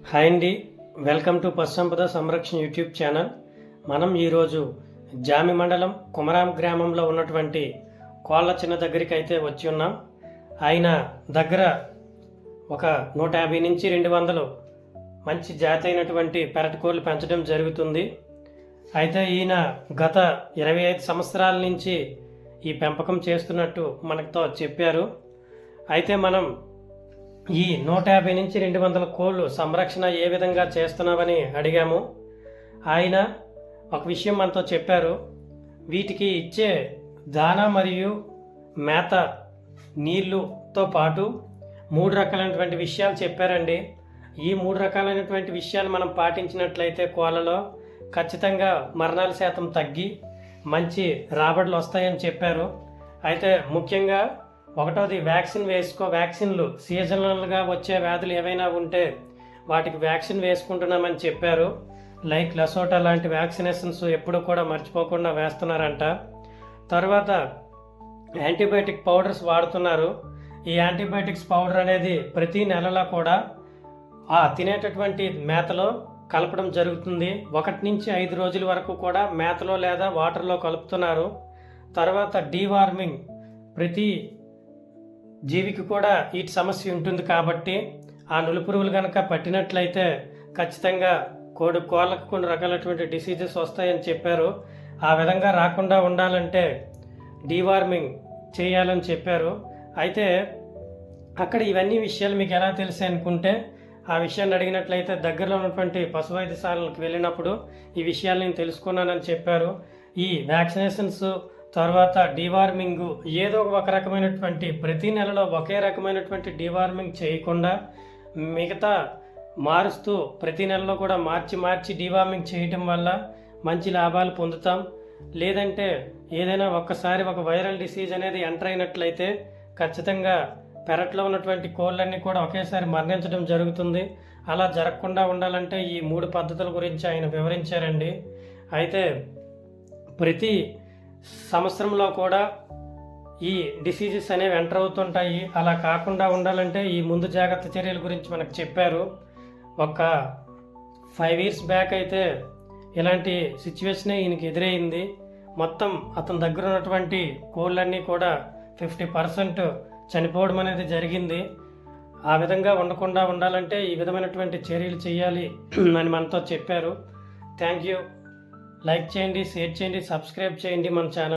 Hi అండి, welcome to పశు సంపద సంరక్షణ యూట్యూబ్ ఛానల్. మనం ఈరోజు జామి మండలం కుమరాం గ్రామంలో ఉన్నటువంటి కోళ్ళ చిన్న దగ్గరికి అయితే వచ్చి ఉన్నాం. ఆయన దగ్గర ఒక 150 నుంచి 200 మంచి జాతి అయినటువంటి పెరటి కోళ్ళు పెంచడం జరుగుతుంది. అయితే ఈయన గత 25 సంవత్సరాల నుంచి ఈ పెంపకం చేస్తున్నట్టు మనతో చెప్పారు. అయితే మనం ఈ 150 నుంచి 200 కోళ్ళు సంరక్షణ ఏ విధంగా చేస్తున్నామని అడిగాము. ఆయన ఒక విషయం మనతో చెప్పారు. వీటికి ఇచ్చే దానా మరియు మేత నీళ్ళుతో పాటు 3 రకాలైనటువంటి విషయాలు చెప్పారండి. ఈ 3 రకాలైనటువంటి విషయాలు మనం పాటించినట్లయితే కోళ్ళలో ఖచ్చితంగా మరణాల శాతం తగ్గి మంచి రాబడులు వస్తాయని చెప్పారు. అయితే ముఖ్యంగా ఒకటోది వ్యాక్సిన్లు సీజనల్గా వచ్చే వ్యాధులు ఏవైనా ఉంటే వాటికి వ్యాక్సిన్ వేసుకుంటున్నామని చెప్పారు. లైక్ లసోటా లాంటి వ్యాక్సినేషన్స్ ఎప్పుడు కూడా మర్చిపోకుండా వేస్తున్నారంట. తర్వాత యాంటీబయాటిక్ పౌడర్స్ వాడుతున్నారు. ఈ యాంటీబయాటిక్స్ పౌడర్ అనేది ప్రతి నెలలో కూడా ఆ తినేటటువంటి మేతలో కలపడం జరుగుతుంది. 1 నుంచి 5 రోజుల వరకు కూడా మేతలో లేదా వాటర్లో కలుపుతున్నారు. తర్వాత డీవార్మింగ్, ప్రతి జీవికి కూడా ఈ సమస్య ఉంటుంది కాబట్టి ఆ నులిపురుగులు కనుక పట్టినట్లయితే ఖచ్చితంగా కోళ్ళకు కొన్ని రకాలైనటువంటి డిసీజెస్ వస్తాయని చెప్పారు. ఆ విధంగా రాకుండా ఉండాలంటే డీవార్మింగ్ చేయాలని చెప్పారు. అయితే అక్కడ ఇవన్నీ విషయాలు మీకు ఎలా తెలిసి అనుకుంటే ఆ విషయాన్ని అడిగినట్లయితే దగ్గరలో ఉన్నటువంటి పశు వైద్యశాలకు వెళ్ళినప్పుడు ఈ విషయాలు నేను తెలుసుకున్నానని చెప్పారు. ఈ వ్యాక్సినేషన్స్ తర్వాత డీవార్మింగ్ ఏదో ఒక రకమైనటువంటి ప్రతి నెలలో ఒకే రకమైనటువంటి డీవార్మింగ్ చేయకుండా మిగతా మారుస్తూ ప్రతి నెలలో కూడా మార్చి డీవార్మింగ్ చేయటం వల్ల మంచి లాభాలు పొందుతాం. లేదంటే ఏదైనా ఒక్కసారి ఒక వైరల్ డిసీజ్ అనేది ఎంటర్ అయినట్లయితే ఖచ్చితంగా పెరట్లో ఉన్నటువంటి కోళ్ళన్నీ కూడా ఒకేసారి మరణించడం జరుగుతుంది. అలా జరగకుండా ఉండాలంటే ఈ 3 పద్ధతుల గురించి ఆయన వివరించారండి. అయితే ప్రతి సంవత్సరంలో కూడా ఈ డిసీజెస్ అనేవి ఎంటర్ అవుతుంటాయి. అలా కాకుండా ఉండాలంటే ఈ ముందు జాగ్రత్త చర్యల గురించి మనకు చెప్పారు. ఒక 5 years బ్యాక్ అయితే ఇలాంటి సిచ్యువేషనే ఈయనకి ఎదురైంది. మొత్తం అతని దగ్గర ఉన్నటువంటి కోళ్ళన్నీ కూడా 50% చనిపోవడం అనేది జరిగింది. ఆ విధంగా ఉండకుండా ఉండాలంటే ఈ విధమైనటువంటి చర్యలు చేయాలి అని మనతో చెప్పారు. Thank you. లైక్ చేయండి, షేర్ చేయండి, సబ్స్క్రైబ్ చేయండి మన ఛానల్.